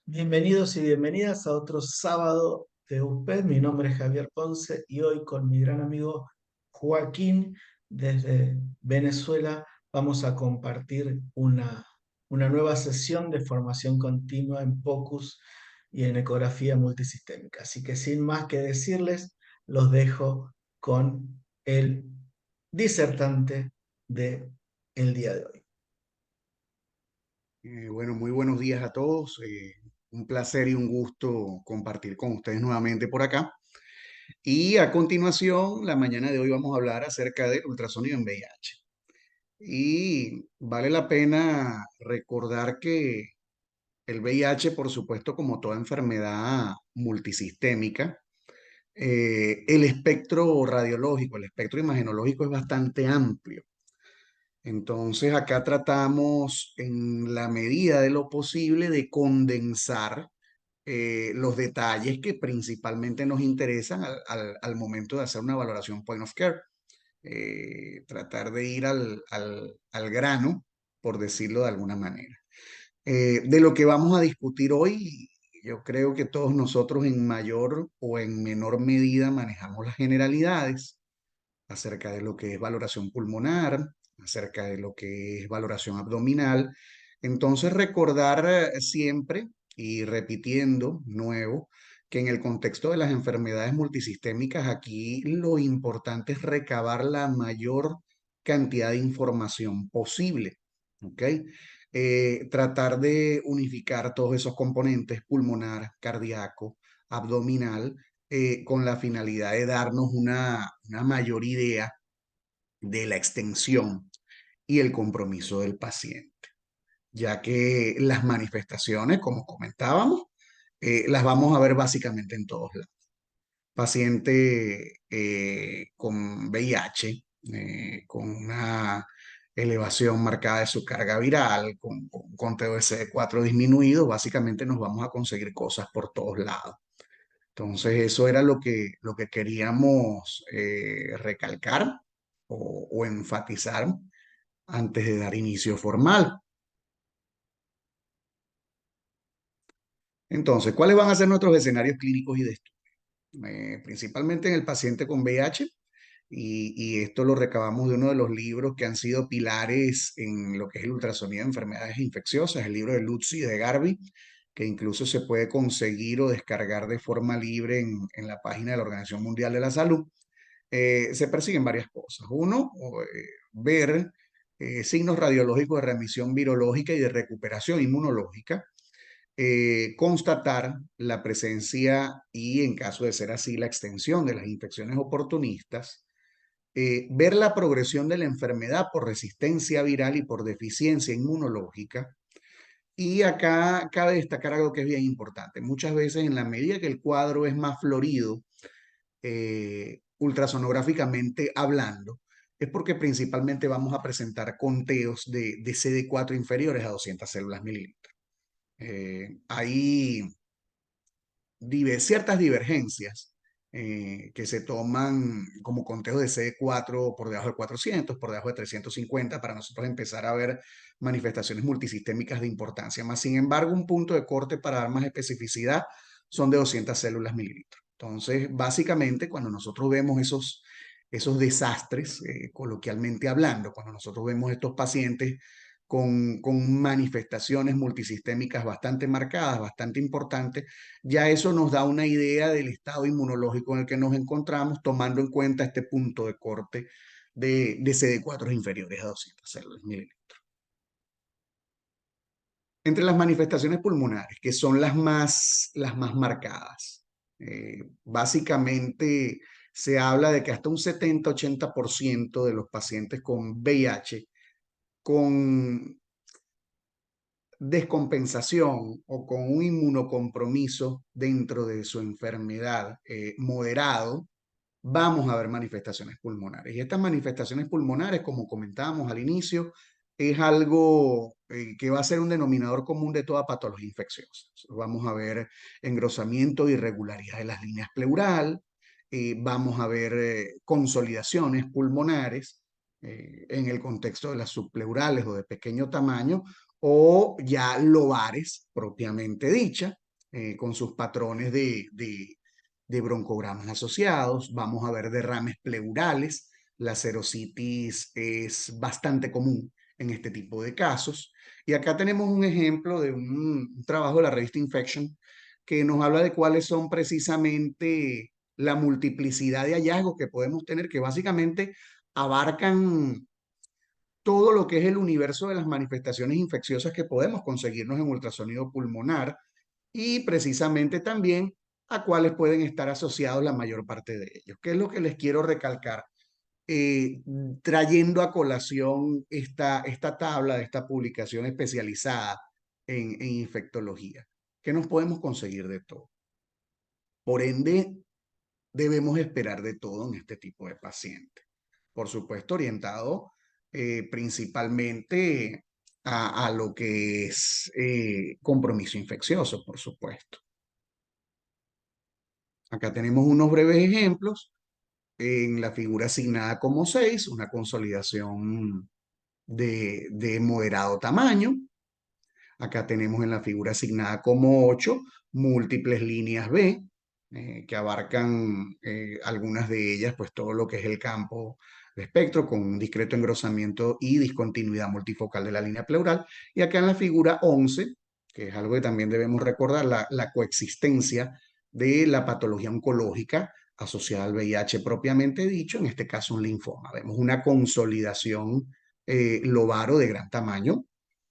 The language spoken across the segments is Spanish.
Bienvenidos y bienvenidas a otro sábado de USPED. Mi nombre es Javier Ponce y hoy con mi gran amigo Joaquín desde Venezuela vamos a compartir una nueva sesión de formación continua en POCUS y en ecografía multisistémica. Así que sin más que decirles, los dejo con el disertante de el día de hoy. Bueno, muy buenos días a todos. Un placer y un gusto compartir con ustedes nuevamente por acá. Y a continuación, la mañana de hoy vamos a hablar acerca del ultrasonido en VIH. Y vale la pena recordar que el VIH, por supuesto, como toda enfermedad multisistémica, el espectro radiológico, el espectro imagenológico es bastante amplio. Entonces, acá tratamos en la medida de lo posible de condensar los detalles que principalmente nos interesan al momento de hacer una valoración point of care. Tratar de ir al grano, por decirlo de alguna manera. De lo que vamos a discutir hoy, yo creo que todos nosotros en mayor o en menor medida manejamos las generalidades acerca de lo que es valoración pulmonar, acerca de lo que es valoración abdominal. Entonces, recordar siempre y repitiendo nuevo que en el contexto de las enfermedades multisistémicas, aquí lo importante es recabar la mayor cantidad de información posible. ¿Ok? Tratar de unificar todos esos componentes, pulmonar, cardíaco, abdominal, con la finalidad de darnos una mayor idea de la extensión y el compromiso del paciente, ya que las manifestaciones, como comentábamos, las vamos a ver básicamente en todos lados. Paciente con VIH, con una elevación marcada de su carga viral, con conteo de CD4 disminuido, básicamente nos vamos a conseguir cosas por todos lados. Entonces, eso era lo que queríamos recalcar o enfatizar antes de dar inicio formal. Entonces, ¿cuáles van a ser nuestros escenarios clínicos y de estudio? Principalmente en el paciente con VIH, y esto lo recabamos de uno de los libros que han sido pilares en lo que es el ultrasonido de enfermedades infecciosas, el libro de Luzzi y de Garvey, que incluso se puede conseguir o descargar de forma libre en la página de la Organización Mundial de la Salud. Se persiguen varias cosas. Uno, ver signos radiológicos de remisión virológica y de recuperación inmunológica, constatar la presencia y, en caso de ser así, la extensión de las infecciones oportunistas, ver la progresión de la enfermedad por resistencia viral y por deficiencia inmunológica. Y acá cabe destacar algo que es bien importante. Muchas veces, en la medida que el cuadro es más florido, ultrasonográficamente hablando, es porque principalmente vamos a presentar conteos de CD4 inferiores a 200 células mililitros. Hay ciertas divergencias que se toman como conteos de CD4 por debajo de 400, por debajo de 350, para nosotros empezar a ver manifestaciones multisistémicas de importancia. Más sin embargo, un punto de corte para dar más especificidad son de 200 células mililitros. Entonces, básicamente, cuando nosotros vemos esos desastres, coloquialmente hablando, cuando nosotros vemos estos pacientes con manifestaciones multisistémicas bastante marcadas, bastante importantes, ya eso nos da una idea del estado inmunológico en el que nos encontramos, tomando en cuenta este punto de corte de CD4 inferiores a 200 células mililitros. Entre las manifestaciones pulmonares, que son las más marcadas, básicamente se habla de que hasta un 70-80% de los pacientes con VIH con descompensación o con un inmunocompromiso dentro de su enfermedad moderado, vamos a ver manifestaciones pulmonares. Y estas manifestaciones pulmonares, como comentábamos al inicio, es algo que va a ser un denominador común de toda patología infecciosa. Vamos a ver engrosamiento, irregularidad de las líneas pleural, vamos a ver consolidaciones pulmonares en el contexto de las subpleurales o de pequeño tamaño, o ya lobares propiamente dicha, con sus patrones de broncogramas asociados. Vamos a ver derrames pleurales. La serositis es bastante común en este tipo de casos. Y acá tenemos un ejemplo de un trabajo de la revista Infection que nos habla de cuáles son precisamente la multiplicidad de hallazgos que podemos tener, que básicamente abarcan todo lo que es el universo de las manifestaciones infecciosas que podemos conseguirnos en ultrasonido pulmonar y precisamente también a cuáles pueden estar asociados la mayor parte de ellos. ¿Qué es lo que les quiero recalcar? Trayendo a colación esta tabla de esta publicación especializada en infectología, que nos podemos conseguir de todo. Por ende, debemos esperar de todo en este tipo de pacientes. Por supuesto, orientado principalmente a lo que es compromiso infeccioso, por supuesto. Acá tenemos unos breves ejemplos. En la figura asignada como 6, una consolidación de moderado tamaño. Acá tenemos en la figura asignada como 8 múltiples líneas B, que abarcan algunas de ellas, pues todo lo que es el campo de espectro con un discreto engrosamiento y discontinuidad multifocal de la línea pleural. Y acá en la figura 11, que es algo que también debemos recordar, la coexistencia de la patología oncológica asociada al VIH propiamente dicho, en este caso un linfoma. Vemos una consolidación lobaro de gran tamaño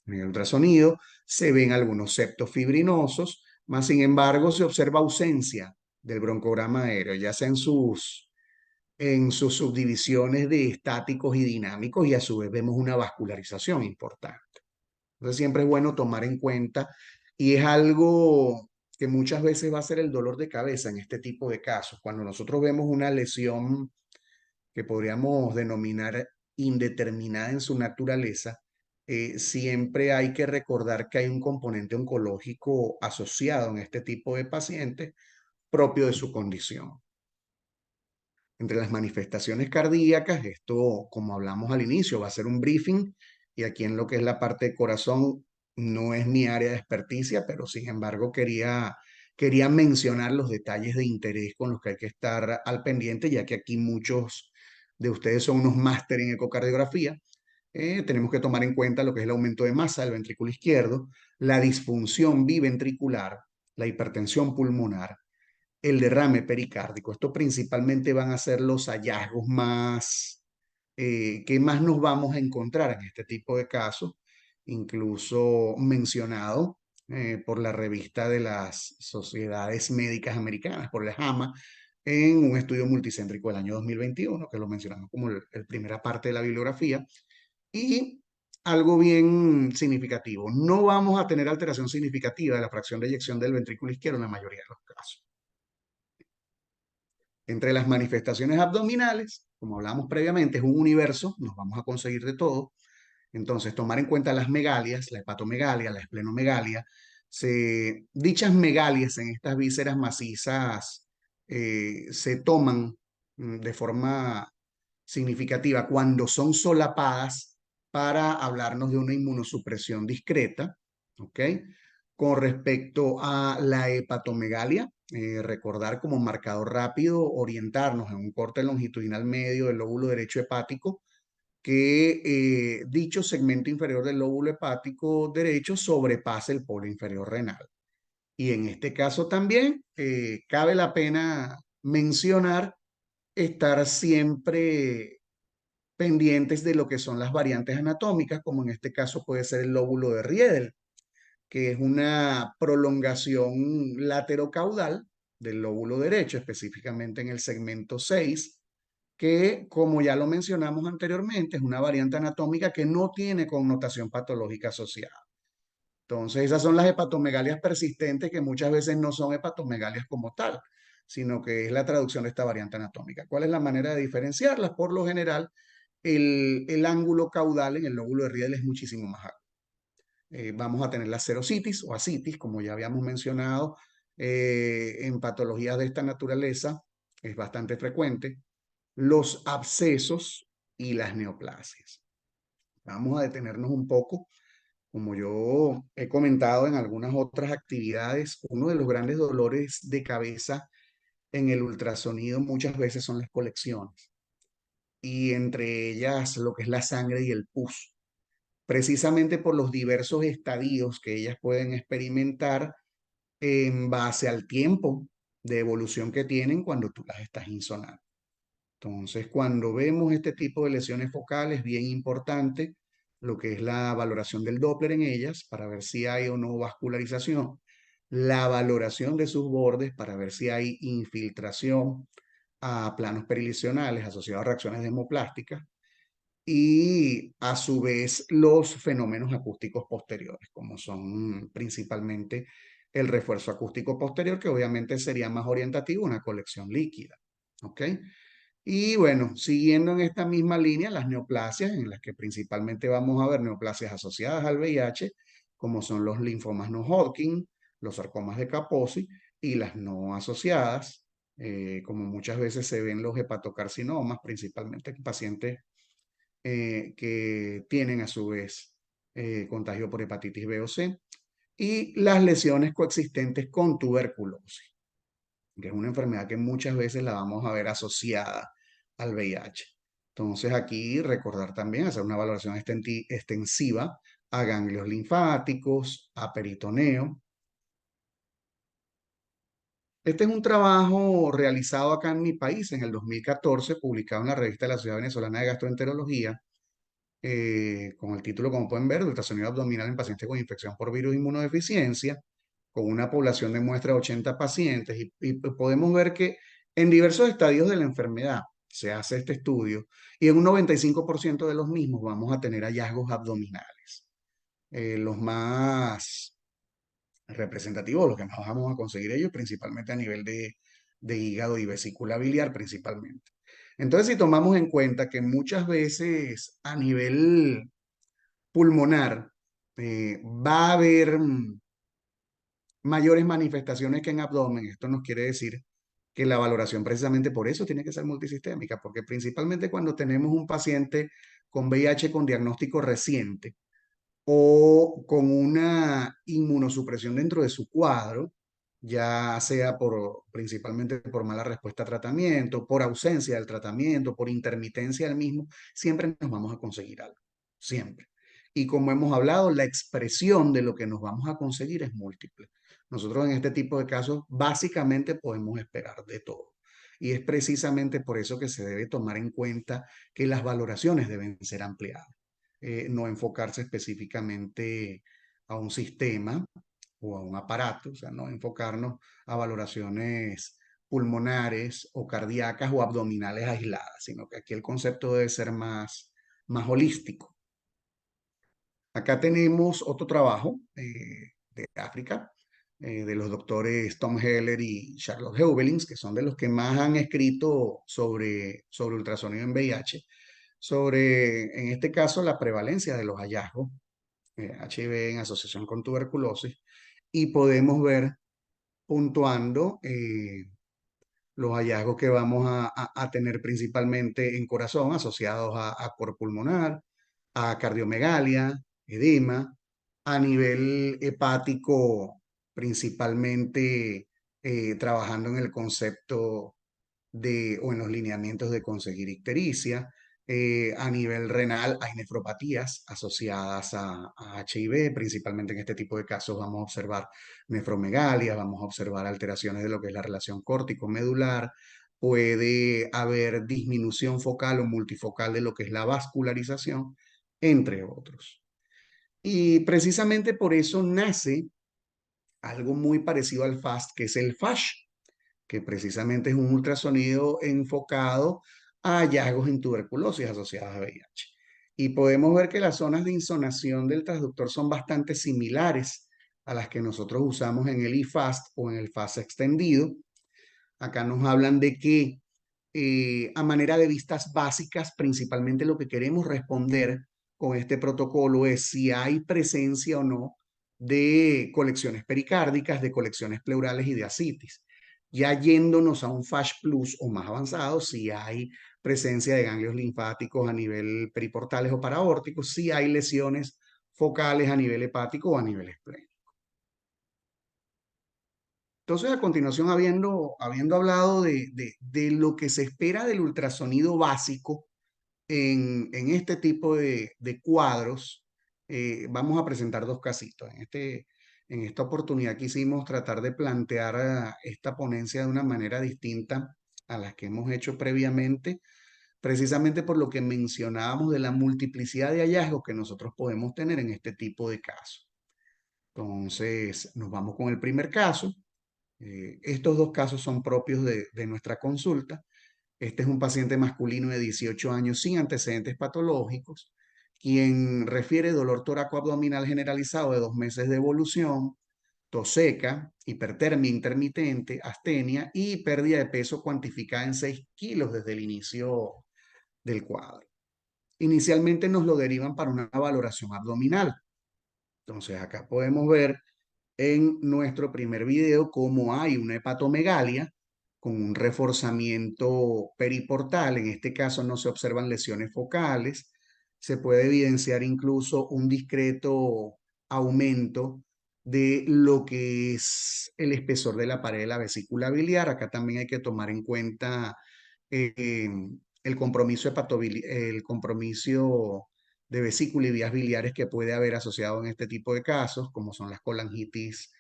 en el ultrasonido, se ven algunos septos fibrinosos, más sin embargo se observa ausencia del broncograma aéreo, ya sea en sus subdivisiones de estáticos y dinámicos, y a su vez vemos una vascularización importante. Entonces siempre es bueno tomar en cuenta, y es algo que muchas veces va a ser el dolor de cabeza en este tipo de casos, cuando nosotros vemos una lesión que podríamos denominar indeterminada en su naturaleza, siempre hay que recordar que hay un componente oncológico asociado en este tipo de pacientes propio de su condición. Entre las manifestaciones cardíacas, esto, como hablamos al inicio, va a ser un briefing, y aquí en lo que es la parte de corazón no es mi área de experticia, pero sin embargo quería mencionar los detalles de interés con los que hay que estar al pendiente, ya que aquí muchos de ustedes son unos máster en ecocardiografía. Tenemos que tomar en cuenta lo que es el aumento de masa del ventrículo izquierdo, la disfunción biventricular, la hipertensión pulmonar, el derrame pericárdico. Esto principalmente van a ser los hallazgos más que más nos vamos a encontrar en este tipo de casos, incluso mencionado por la revista de las Sociedades Médicas Americanas, por la JAMA, en un estudio multicéntrico del año 2021, que lo mencionamos como la primera parte de la bibliografía. Y algo bien significativo, no vamos a tener alteración significativa de la fracción de eyección del ventrículo izquierdo en la mayoría de los casos. Entre las manifestaciones abdominales, como hablamos previamente, es un universo, nos vamos a conseguir de todo. Entonces, tomar en cuenta las megalias, la hepatomegalia, la esplenomegalia. Dichas megalias en estas vísceras macizas se toman de forma significativa cuando son solapadas para hablarnos de una inmunosupresión discreta, ¿ok? Con respecto a la hepatomegalia, recordar como marcador rápido, orientarnos en un corte longitudinal medio del lóbulo derecho hepático, que dicho segmento inferior del lóbulo hepático derecho sobrepase el polo inferior renal. Y en este caso también cabe la pena mencionar estar siempre pendientes de lo que son las variantes anatómicas, como en este caso puede ser el lóbulo de Riedel, que es una prolongación laterocaudal del lóbulo derecho, específicamente en el segmento 6, que, como ya lo mencionamos anteriormente, es una variante anatómica que no tiene connotación patológica asociada. Entonces, esas son las hepatomegalias persistentes, que muchas veces no son hepatomegalias como tal, sino que es la traducción de esta variante anatómica. ¿Cuál es la manera de diferenciarlas? Por lo general, el ángulo caudal en el lóbulo de Riedel es muchísimo más alto. Vamos a tener la serositis o asitis, como ya habíamos mencionado, en patologías de esta naturaleza es bastante frecuente, los abscesos y las neoplasias. Vamos a detenernos un poco Como yo he comentado en algunas otras actividades, uno de los grandes dolores de cabeza en el ultrasonido muchas veces son las colecciones, y entre ellas lo que es la sangre y el pus, precisamente por los diversos estadios que ellas pueden experimentar en base al tiempo de evolución que tienen cuando tú las estás insonando. Entonces, cuando vemos este tipo de lesiones focales, bien importante lo que es la valoración del Doppler en ellas para ver si hay o no vascularización, la valoración de sus bordes para ver si hay infiltración a planos perilesionales asociados a reacciones desmoplásticas, y a su vez los fenómenos acústicos posteriores, como son principalmente el refuerzo acústico posterior, que obviamente sería más orientativo a una colección líquida. ¿Ok? Y bueno, siguiendo en esta misma línea, las neoplasias, en las que principalmente vamos a ver neoplasias asociadas al VIH, como son los linfomas no Hodgkin, los sarcomas de Kaposi y las no asociadas, como muchas veces se ven los hepatocarcinomas, principalmente en pacientes que tienen a su vez contagio por hepatitis B o C, y las lesiones coexistentes con tuberculosis, que es una enfermedad que muchas veces la vamos a ver asociada al VIH. Entonces aquí recordar también hacer una valoración extensiva a ganglios linfáticos, a peritoneo. Este es un trabajo realizado acá en mi país en el 2014, publicado en la revista de la Sociedad Venezolana de Gastroenterología, con el título, como pueden ver, de ultrasonido abdominal en pacientes con infección por virus de inmunodeficiencia, con una población de muestra de 80 pacientes, y podemos ver que en diversos estadios de la enfermedad se hace este estudio, y en un 95% de los mismos vamos a tener hallazgos abdominales. Los más representativos, los que más vamos a conseguir ellos, principalmente a nivel de hígado y vesícula biliar principalmente. Entonces, si tomamos en cuenta que muchas veces a nivel pulmonar va a haber mayores manifestaciones que en abdomen, esto nos quiere decir que la valoración precisamente por eso tiene que ser multisistémica, porque principalmente cuando tenemos un paciente con VIH con diagnóstico reciente o con una inmunosupresión dentro de su cuadro, ya sea principalmente por mala respuesta a tratamiento, por ausencia del tratamiento, por intermitencia del mismo, siempre nos vamos a conseguir algo, siempre. Y como hemos hablado, la expresión de lo que nos vamos a conseguir es múltiple. Nosotros en este tipo de casos básicamente podemos esperar de todo. Y es precisamente por eso que se debe tomar en cuenta que las valoraciones deben ser ampliadas, no enfocarse específicamente a un sistema o a un aparato, o sea, no enfocarnos a valoraciones pulmonares o cardíacas o abdominales aisladas, sino que aquí el concepto debe ser más holístico. Acá tenemos otro trabajo de África, de los doctores Tom Heller y Charlotte Heubelins, que son de los que más han escrito sobre ultrasonido en VIH, sobre, en este caso, la prevalencia de los hallazgos HIV en asociación con tuberculosis, y podemos ver puntuando los hallazgos que vamos a tener principalmente en corazón asociados a cor pulmonar, a cardiomegalia, edema, a nivel hepático, principalmente trabajando en el concepto o en los lineamientos de conseguir ictericia. A nivel renal hay nefropatías asociadas a HIV, principalmente en este tipo de casos vamos a observar nefromegalia, vamos a observar alteraciones de lo que es la relación córtico-medular, puede haber disminución focal o multifocal de lo que es la vascularización, entre otros. Y precisamente por eso nace algo muy parecido al FAST, que es el FASH, que precisamente es un ultrasonido enfocado a hallazgos en tuberculosis asociadas a VIH. Y podemos ver que las zonas de insonación del transductor son bastante similares a las que nosotros usamos en el IFAST o en el FAST extendido. Acá nos hablan de que a manera de vistas básicas, principalmente lo que queremos responder con este protocolo es si hay presencia o no de colecciones pericárdicas, de colecciones pleurales y de ascitis. Ya yéndonos a un FASH Plus o más avanzado, si hay presencia de ganglios linfáticos a nivel periportales o paraórticos, si hay lesiones focales a nivel hepático o a nivel esplénico. Entonces, a continuación, habiendo hablado de lo que se espera del ultrasonido básico en este tipo de cuadros, vamos a presentar dos casitos. En esta oportunidad quisimos tratar de plantear esta ponencia de una manera distinta a las que hemos hecho previamente, precisamente por lo que mencionábamos de la multiplicidad de hallazgos que nosotros podemos tener en este tipo de casos. Entonces, nos vamos con el primer caso. Estos dos casos son propios de nuestra consulta. Este es un paciente masculino de 18 años sin antecedentes patológicos, quien refiere dolor toracoabdominal generalizado de 2 meses de evolución, tos seca, hipertermia intermitente, astenia y pérdida de peso cuantificada en 6 kilos desde el inicio del cuadro. Inicialmente nos lo derivan para una valoración abdominal. Entonces acá podemos ver en nuestro primer video cómo hay una hepatomegalia con un reforzamiento periportal. En este caso no se observan lesiones focales. Se puede evidenciar incluso un discreto aumento de lo que es el espesor de la pared de la vesícula biliar. Acá también hay que tomar en cuenta eh, el compromiso de vesícula y vías biliares que puede haber asociado en este tipo de casos, como son las colangitis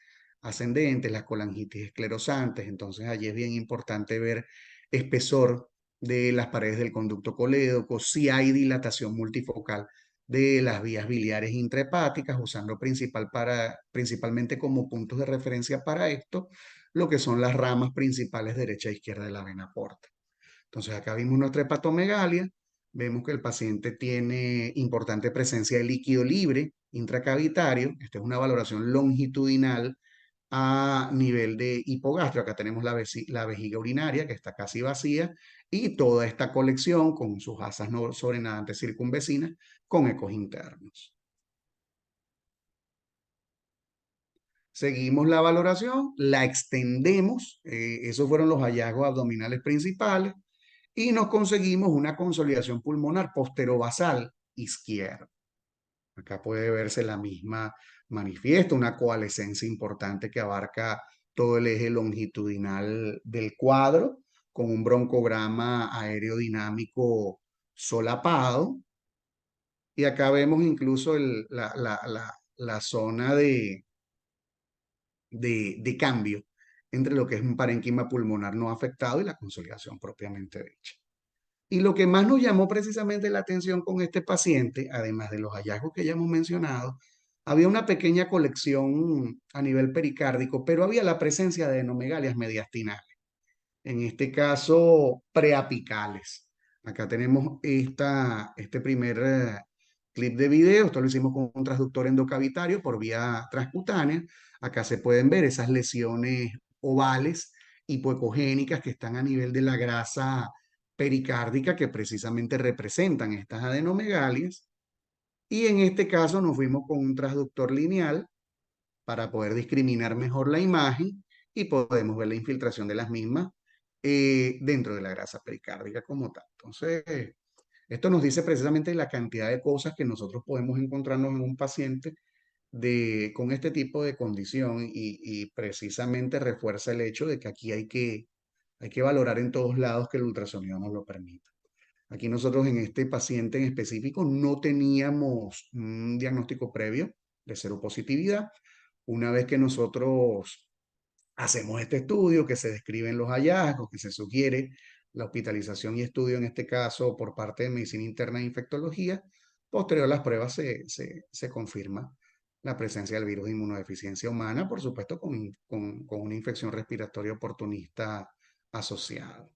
ascendentes, las colangitis esclerosantes. Entonces, allí es bien importante ver espesor de las paredes del conducto colédoco, si hay dilatación multifocal de las vías biliares intrahepáticas, usando principalmente como puntos de referencia para esto, lo que son las ramas principales derecha e izquierda de la vena porta. Entonces acá vimos nuestra hepatomegalia, vemos que el paciente tiene importante presencia de líquido libre intracavitario. Esta es una valoración longitudinal a nivel de hipogastro. Acá tenemos la vejiga urinaria que está casi vacía y toda esta colección con sus asas no sobrenadantes circunvecinas con ecos internos. Seguimos la valoración, la extendemos, esos fueron los hallazgos abdominales principales y nos conseguimos una consolidación pulmonar posterobasal izquierda. Acá puede verse la misma manifiesta, una coalescencia importante que abarca todo el eje longitudinal del cuadro, con un broncograma aerodinámico solapado. Y acá vemos incluso la zona de cambio entre lo que es un parénquima pulmonar no afectado y la consolidación propiamente dicha. Y lo que más nos llamó precisamente la atención con este paciente, además de los hallazgos que ya hemos mencionado, había una pequeña colección a nivel pericárdico, pero había la presencia de adenomegalias mediastinales, en este caso preapicales. Acá tenemos este primer clip de video, esto lo hicimos con un transductor endocavitario por vía transcutánea. Acá se pueden ver esas lesiones ovales hipoecogénicas que están a nivel de la grasa pericárdica que precisamente representan estas adenomegalias. Y en este caso nos fuimos con un transductor lineal para poder discriminar mejor la imagen y podemos ver la infiltración de las mismas dentro de la grasa pericárdica como tal. Entonces, esto nos dice precisamente la cantidad de cosas que nosotros podemos encontrarnos en un paciente con este tipo de condición y precisamente refuerza el hecho de que aquí hay que valorar en todos lados que el ultrasonido nos lo permita. Aquí nosotros en este paciente en específico no teníamos un diagnóstico previo de seropositividad. Una vez que nosotros hacemos este estudio, que se describen los hallazgos, que se sugiere la hospitalización y estudio en este caso por parte de medicina interna e infectología, posterior a las pruebas se confirma la presencia del virus de inmunodeficiencia humana, por supuesto con una infección respiratoria oportunista asociada.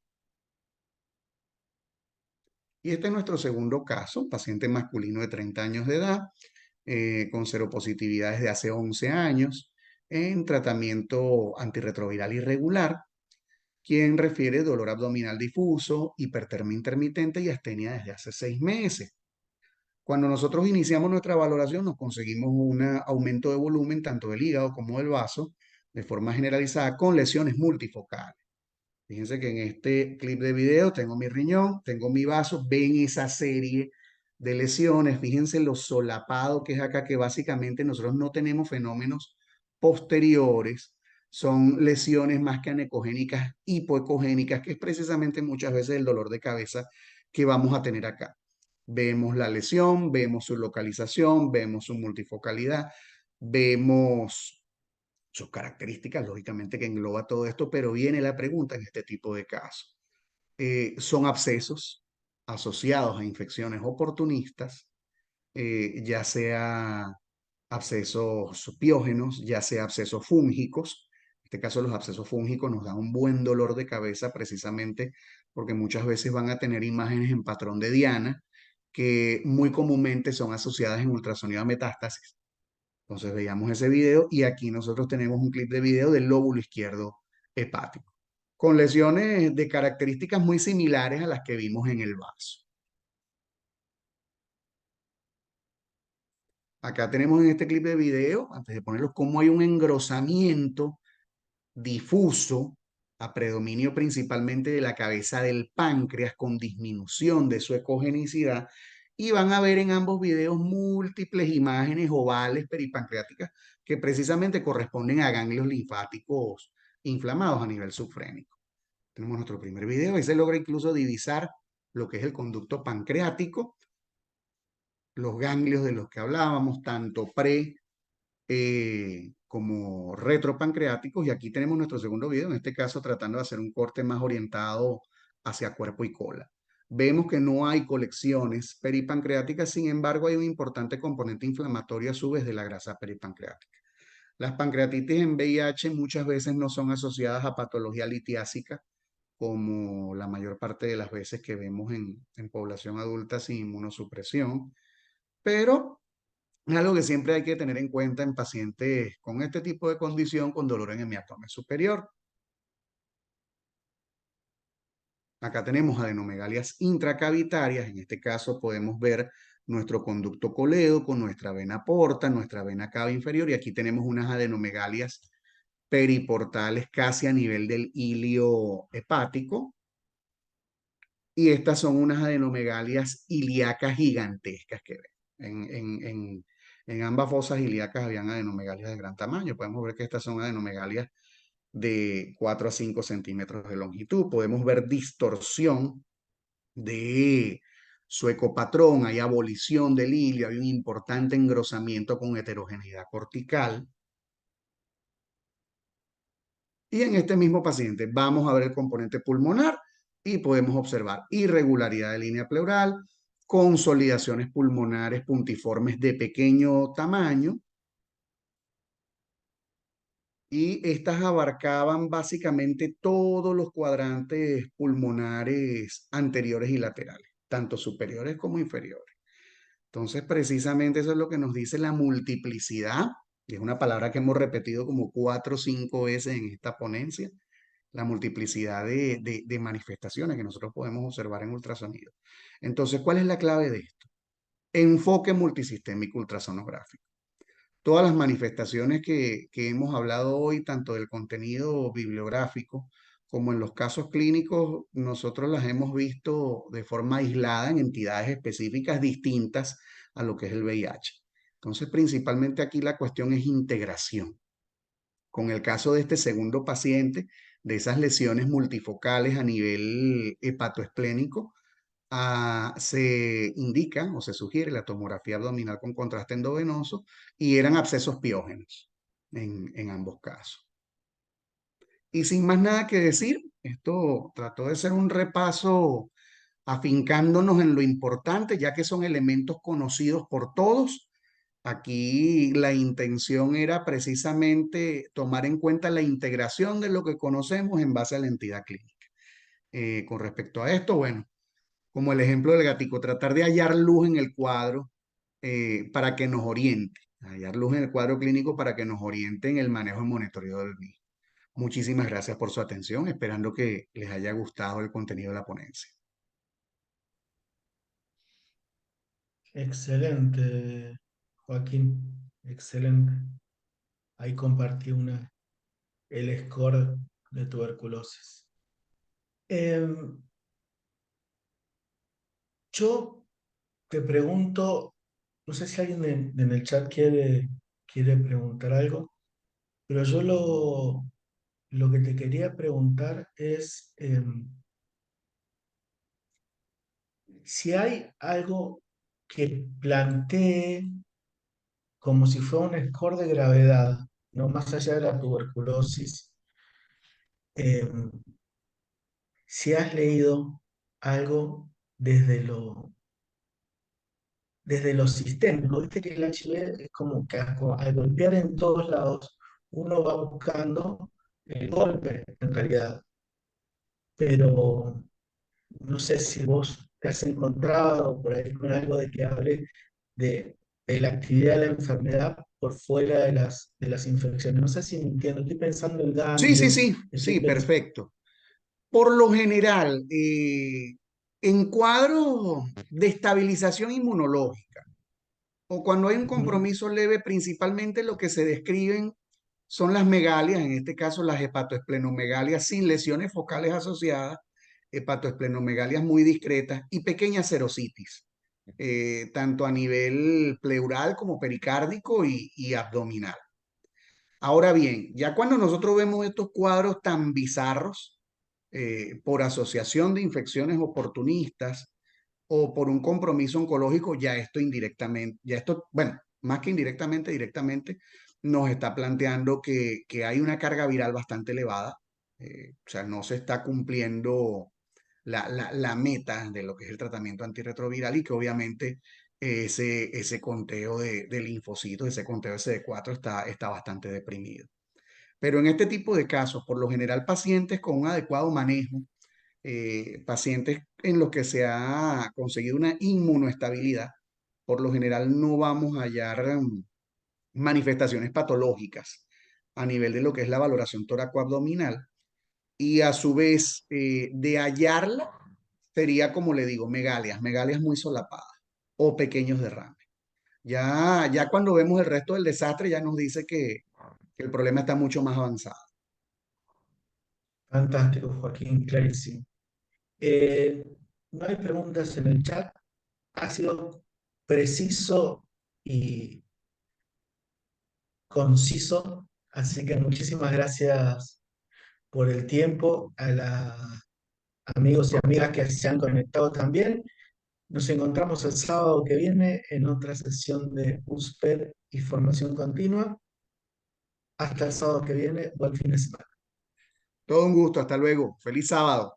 Y este es nuestro segundo caso, paciente masculino de 30 años de edad, con seropositividad desde hace 11 años, en tratamiento antirretroviral irregular, quien refiere dolor abdominal difuso, hipertermia intermitente y astenia desde hace 6 meses. Cuando nosotros iniciamos nuestra valoración, nos conseguimos un aumento de volumen tanto del hígado como del vaso, de forma generalizada, con lesiones multifocales. Fíjense que en este clip de video tengo mi riñón, tengo mi vaso, ven esa serie de lesiones. Fíjense lo solapado que es acá, que básicamente nosotros no tenemos fenómenos posteriores, son lesiones más que anecogénicas, hipoecogénicas, que es precisamente muchas veces el dolor de cabeza que vamos a tener acá. Vemos la lesión, vemos su localización, vemos su multifocalidad, vemos sus características, lógicamente que engloba todo esto, pero viene la pregunta en este tipo de casos. Son abscesos asociados a infecciones oportunistas, ya sea abscesos piógenos, ya sea abscesos fúngicos. En este caso, los abscesos fúngicos nos dan un buen dolor de cabeza precisamente porque muchas veces van a tener imágenes en patrón de Diana que muy comúnmente son asociadas en ultrasonido a metástasis. Entonces veíamos ese video y aquí nosotros tenemos un clip de video del lóbulo izquierdo hepático, con lesiones de características muy similares a las que vimos en el vaso. Acá tenemos en este clip de video, antes de ponerlo, cómo hay un engrosamiento difuso a predominio principalmente de la cabeza del páncreas con disminución de su ecogenicidad y van a ver en ambos videos múltiples imágenes ovales peripancreáticas que precisamente corresponden a ganglios linfáticos inflamados a nivel subfrénico. Tenemos nuestro primer video, ahí se logra incluso divisar lo que es el conducto pancreático, los ganglios de los que hablábamos, tanto como retropancreáticos. Y aquí tenemos nuestro segundo video, en este caso tratando de hacer un corte más orientado hacia cuerpo y cola. Vemos que no hay colecciones peripancreáticas, sin embargo hay un importante componente inflamatorio a su vez de la grasa peripancreática. Las pancreatitis en VIH muchas veces no son asociadas a patología litiásica, como la mayor parte de las veces que vemos en población adulta sin inmunosupresión, pero es algo que siempre hay que tener en cuenta en pacientes con este tipo de condición con dolor en el abdomen superior. Acá tenemos adenomegalias intracavitarias. En este caso podemos ver nuestro conducto coledo con nuestra vena porta, nuestra vena cava inferior. Y aquí tenemos unas adenomegalias periportales casi a nivel del ilio hepático. Y estas son unas adenomegalias ilíacas gigantescas que ven. En ambas fosas ilíacas habían adenomegalias de gran tamaño. Podemos ver que estas son adenomegalias de 4 a 5 centímetros de longitud. Podemos ver distorsión de su ecopatrón, hay abolición del hilio, hay un importante engrosamiento con heterogeneidad cortical. Y en este mismo paciente vamos a ver el componente pulmonar y podemos observar irregularidad de línea pleural, consolidaciones pulmonares puntiformes de pequeño tamaño, y estas abarcaban básicamente todos los cuadrantes pulmonares anteriores y laterales, tanto superiores como inferiores. Entonces, precisamente eso es lo que nos dice la multiplicidad, y es una palabra que hemos repetido como 4 o 5 veces en esta ponencia, la multiplicidad de manifestaciones que nosotros podemos observar en ultrasonido. Entonces, ¿cuál es la clave de esto? Enfoque multisistémico ultrasonográfico. Todas las manifestaciones que hemos hablado hoy, tanto del contenido bibliográfico como en los casos clínicos, nosotros las hemos visto de forma aislada en entidades específicas distintas a lo que es el VIH. Entonces, principalmente aquí la cuestión es integración. Con el caso de este segundo paciente, de esas lesiones multifocales a nivel hepatoesplénico, se indica o se sugiere la tomografía abdominal con contraste endovenoso y eran abscesos piógenos en ambos casos. Y sin más nada que decir, esto trató de ser un repaso afincándonos en lo importante, ya que son elementos conocidos por todos. Aquí la intención era precisamente tomar en cuenta la integración de lo que conocemos en base a la entidad clínica. Con respecto a esto, bueno, como el ejemplo del gatico, tratar de hallar luz en el cuadro para que nos oriente, hallar luz en el cuadro clínico para que nos oriente en el manejo y monitoreo del mismo. Muchísimas gracias por su atención, esperando que les haya gustado el contenido de la ponencia. Excelente, Joaquín, excelente. Ahí compartí el score de tuberculosis. Em, yo te pregunto, no sé si alguien en el chat quiere preguntar algo, pero yo lo que te quería preguntar es si hay algo que plantee como si fuera un score de gravedad, no más allá de la tuberculosis, em, si has leído algo desde desde lo sistémico. Viste que el HIV es como que al golpear en todos lados, uno va buscando el golpe, en realidad. Pero no sé si vos te has encontrado por ahí con algo de que hable de la actividad de la enfermedad por fuera de de las infecciones. No sé si me entiendo. Estoy pensando en Sí, sí, ganglios, sí, estoy sí, pensando. perfecto. Por lo general, en cuadros de estabilización inmunológica o cuando hay un compromiso leve, principalmente lo que se describen son las megalias, en este caso las hepatoesplenomegalias sin lesiones focales asociadas, hepatoesplenomegalias muy discretas y pequeñas serositis, tanto a nivel pleural como pericárdico y abdominal. Ahora bien, ya cuando nosotros vemos estos cuadros tan bizarros, por asociación de infecciones oportunistas o por un compromiso oncológico, ya esto indirectamente, ya esto, bueno, más que indirectamente, directamente, nos está planteando que hay una carga viral bastante elevada, o sea, no se está cumpliendo la meta de lo que es el tratamiento antirretroviral y que obviamente ese conteo de linfocitos, ese conteo de CD4 está bastante deprimido. Pero en este tipo de casos, por lo general, pacientes con un adecuado manejo, pacientes en los que se ha conseguido una inmunoestabilidad, por lo general no vamos a hallar manifestaciones patológicas a nivel de lo que es la valoración toracoabdominal y a su vez de hallarla sería como le digo, megalias, megalias muy solapadas o pequeños derrames. Ya cuando vemos el resto del desastre ya nos dice que el problema está mucho más avanzado. Fantástico, Joaquín, clarísimo. Eh, no hay preguntas en el chat. Ha sido preciso y conciso, así que muchísimas gracias por el tiempo a los amigos y amigas que se han conectado también. Nos encontramos el sábado que viene en otra sesión de USPED y formación continua. Hasta el sábado que viene, buen fin de semana. Todo un gusto, hasta luego. Feliz sábado.